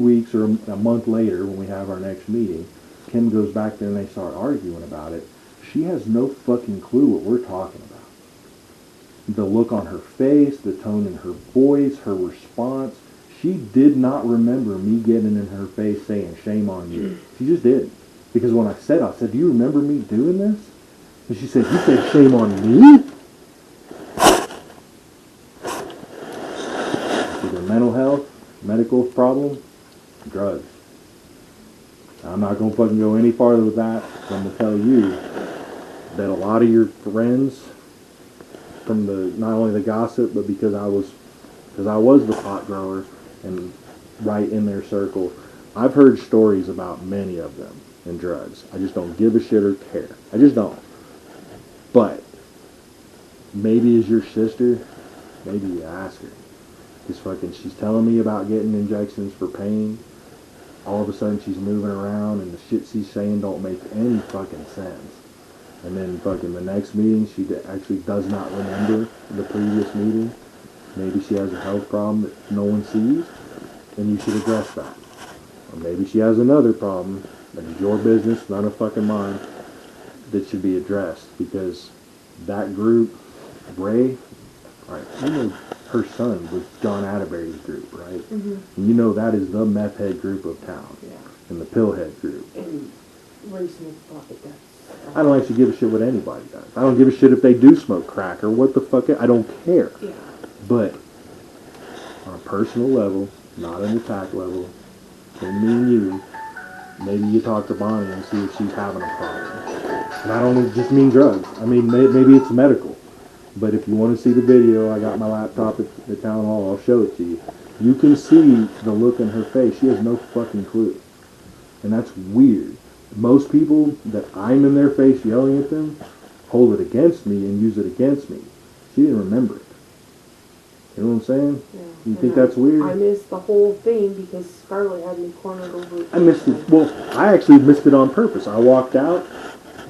weeks or a month later when we have our next meeting, Kim goes back there and they start arguing about it. She has no fucking clue what we're talking about. The look on her face, the tone in her voice, her response. She did not remember me getting in her face saying, shame on you. She just didn't. Because when I said, do you remember me doing this? And she said, you said shame on me? Either mental health, medical problem, drugs. I'm not going to fucking go any farther with that. I'm going to tell you that a lot of your friends, from the not only the gossip, but because I was the pot grower and right in their circle, I've heard stories about many of them in drugs. I just don't give a shit or care. I just don't. But maybe as your sister, maybe you ask her. She's telling me about getting injections for pain. All of a sudden she's moving around and the shit she's saying don't make any fucking sense. And then fucking the next meeting, she actually does not remember the previous meeting. Maybe she has a health problem that no one sees, and you should address that. Or maybe she has another problem that is your business, none of fucking mine, that should be addressed. Because that group, Ray, right, you know her son was John Atterbury's group, right? Mm-hmm. And you know that is the meth head group of town. Yeah. And the pillhead group. And Ray Smith thought that that's... I don't actually give a shit what anybody does. I don't give a shit if they do smoke crack or what the fuck. I don't care. Yeah. But on a personal level, not an attack level, between me and you, maybe you talk to Bonnie and see if she's having a problem. And I don't just mean drugs. I mean, maybe it's medical. But if you want to see the video, I got my laptop at the town hall. I'll show it to you. You can see the look in her face. She has no fucking clue. And that's weird. Most people that I'm in their face yelling at them hold it against me and use it against me. She didn't remember it. You know what I'm saying? Yeah. You think that's weird? I missed the whole thing because Scarlett had me cornered over. I missed it. Well, I actually missed it on purpose. I walked out.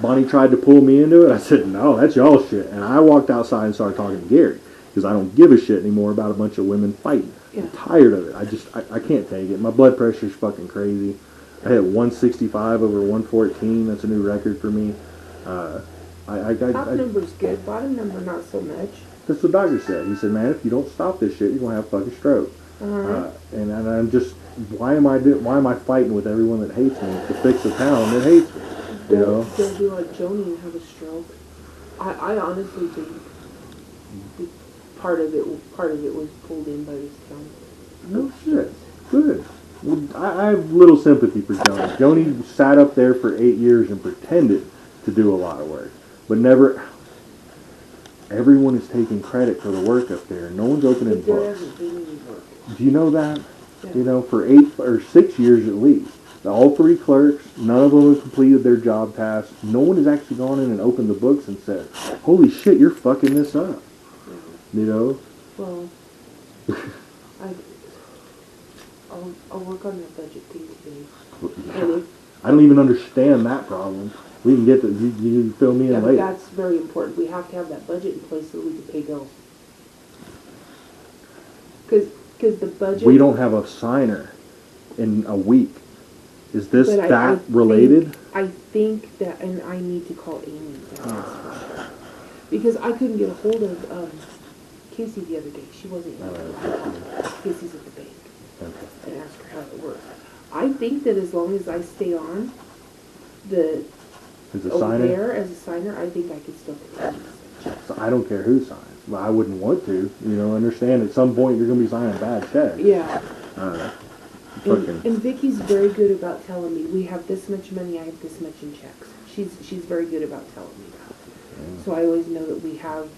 Bonnie tried to pull me into it. I said, no, that's y'all shit. And I walked outside and started talking to Gary because I don't give a shit anymore about a bunch of women fighting. Yeah. I'm tired of it. I can't take it. My blood pressure's fucking crazy. I had 165 over 114. That's a new record for me. Top number's good. Bottom number, not so much. That's what the doctor said. He said, man, if you don't stop this shit, you're going to have a fucking stroke. And I'm just, why am I fighting with everyone that hates me to fix a town that hates me? You know? Don't be like Joni and have a stroke. I honestly think part of it was pulled in by this town. No shit. Good. Well, I have little sympathy for Joni. Joni sat up there for 8 years and pretended to do a lot of work. But never... Everyone is taking credit for the work up there. No one's opening books. There hasn't been any work. Do you know that? Yeah. You know, for 8 or 6 years at least. All 3 clerks, none of them have completed their job tasks. No one has actually gone in and opened the books and said, holy shit, you're fucking this up. Yeah. You know? Well, I'll work on that budget thing today. I don't even understand that problem. We can get to, you fill me in later. That's very important. We have to have that budget in place so that we can pay bills. Because the budget... We don't have a signer in a week. Is this related? I think that, and I need to call Amy and ask her. Because I couldn't get a hold of Casey the other day. She wasn't here. Casey's at the bank. Okay. And ask her how it works. I think that as long as I stay on there as a signer, I think I could still pay. So I don't care who signs. Well, I wouldn't want to. You know, understand at some point you're going to be signing bad checks. Yeah. And Vicky's very good about telling me, we have this much money, I have this much in checks. She's very good about telling me that. Yeah. So I always know that we have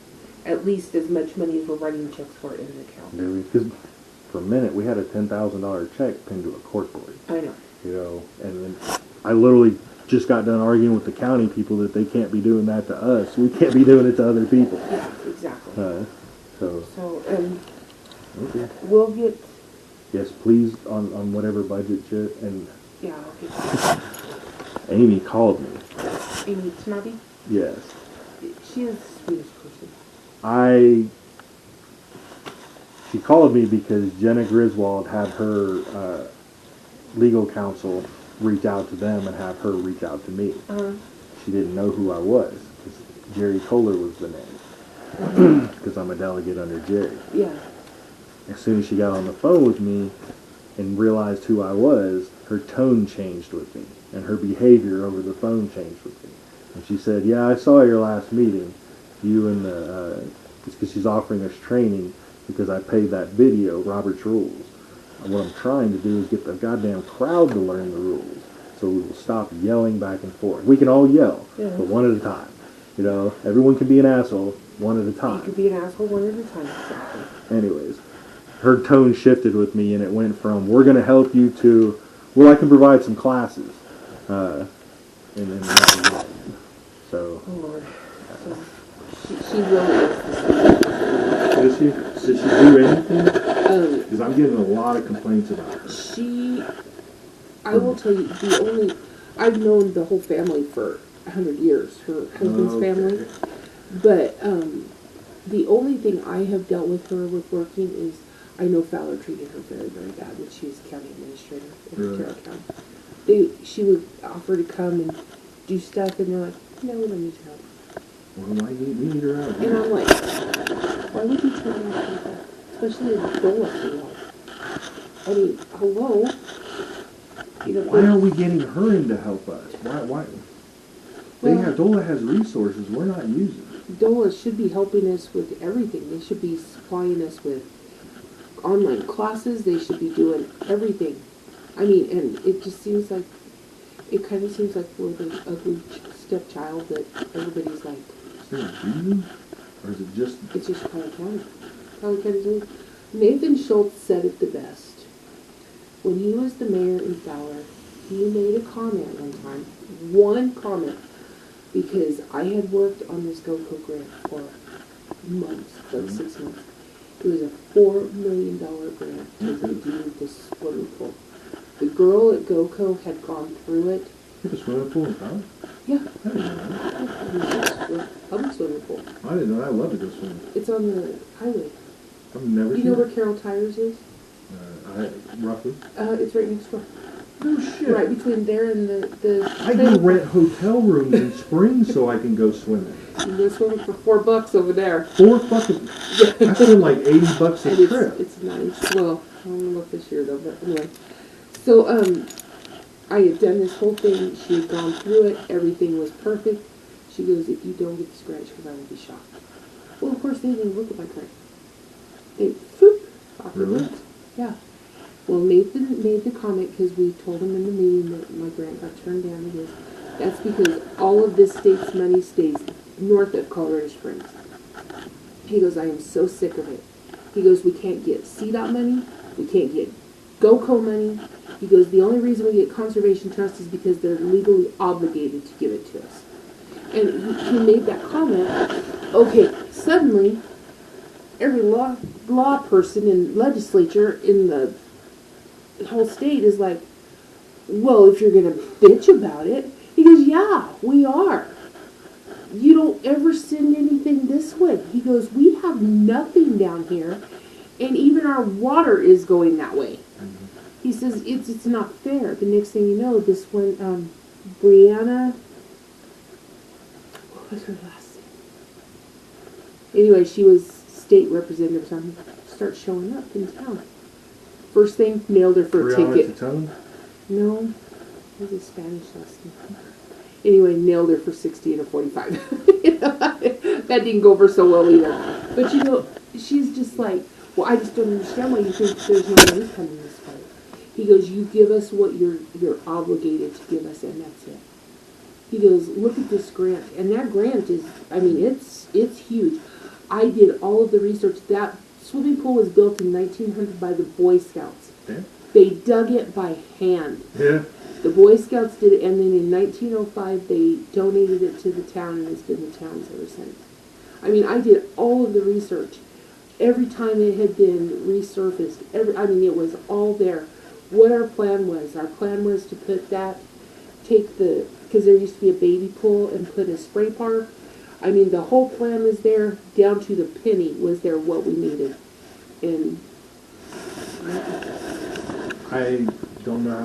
at least as much money as we're writing checks for in the account. Really? Because for a minute we had a $10,000 check pinned to a corkboard. I know. You know, and then I literally just got done arguing with the county people that they can't be doing that to us. We can't be doing it to other people. Yeah, exactly. Okay. We'll get... Yes, please, on whatever budget shit, and... Yeah, I'll get that. Amy called me. Amy Snobby? Yes. She is the sweetest person. She called me because Jenna Griswold had her legal counsel reach out to them and have her reach out to me. She didn't know who I was. 'Cause Jerry Kohler was the name. Because I'm a delegate under Jerry. Yeah. As soon as she got on the phone with me and realized who I was, her tone changed with me. And her behavior over the phone changed with me. And she said, yeah, I saw your last meeting. You and the, it's because she's offering us training because I paid that video, Robert's Rules. And what I'm trying to do is get the goddamn crowd to learn the rules. So we will stop yelling back and forth. We can all yell, but one at a time. You know, everyone can be an asshole one at a time. You can be an asshole one at a time, exactly. Anyways, her tone shifted with me, and it went from, we're going to help you, to, well, I can provide some classes. And then that was it. So. Oh, Lord. So, she really is. Does she do anything? Because I'm getting a lot of complaints about her. I will tell you, I've known the whole family for 100 years, her husband's family. But the only thing I have dealt with her with working is, I know Fowler treated her very, very bad when she was county administrator in Ontario County. She would offer to come and do stuff, and they're like, no, we don't need your help. Well, we need her out. And I'm like, why would you turn out like that? Especially in the DOLA field. I mean, hello? You know, why are we getting her in to help us? Why? DOLA has resources we're not using. DOLA should be helping us with everything. They should be supplying us with online classes. They should be doing everything. I mean, and it just seems like, it kind of seems like we're the ugly stepchild that everybody's like. Is there a reason? Or is it just? It's just Karle County. Karle County. Nathan Schultz said it the best. When he was the mayor in Fowler, he made a comment one comment, because I had worked on this GoCo grant for months, like 6 months. It was a $4 million grant to redo this swimming pool. The girl at GoCo had gone through it. You have a swimming pool in Fowler? Yeah. I didn't know that. Public swimming pool. I didn't know that. I love to go swimming. It's on the highway. I've never seen You know it. where Carroll Tires is? Roughly. It's right next door. No shit. Right between there and the I go rent hotel rooms in spring so I can go swimming. You can go swimming for $4 over there. I spend like $80 a trip. It's nice. Well, I don't know if this year though, but anyway. So, I had done this whole thing. She had gone through it. Everything was perfect. She goes, if you don't get the scratch, because I will be shocked. Well, of course, they didn't even look at my grant. They, off the Really? grant. Yeah. Well, Nathan made the comment because we told him in the meeting that my grant got turned down. He goes, that's because all of this state's money stays north of Colorado Springs. He goes, I am so sick of it. He goes, we can't get CDOT money. We can't get GoCo money. He goes, the only reason we get Conservation Trust is because they're legally obligated to give it to us. And he made that comment. Okay, suddenly, every law person and legislature in the whole state is like, well, if you're going to bitch about it. He goes, yeah, we are. You don't ever send anything this way. He goes, we have nothing down here, and even our water is going that way. He says, it's not fair. The next thing you know, this one, Brianna, what was her last name? Anyway, she was state representative or something. Starts showing up in town. First thing, nailed her for a ticket. No, it was a Spanish last name. Anyway, nailed her for 60 and a 45. That didn't go over so well either. But you know, she's just like, well, I just don't understand why you think there's no money coming this way. He goes, you give us what you're obligated to give us, and that's it. He goes, look at this grant. And that grant is, I mean, it's huge. I did all of the research. That swimming pool was built in 1900 by the Boy Scouts. Yeah. They dug it by hand. Yeah. The Boy Scouts did it, and then in 1905 they donated it to the town, and it's been the town's ever since. I mean, I did all of the research. Every time it had been resurfaced, it was all there. What our plan was to put that, because there used to be a baby pool, and put a spray park. I mean, the whole plan was there, down to the penny was there what we needed. And I don't know how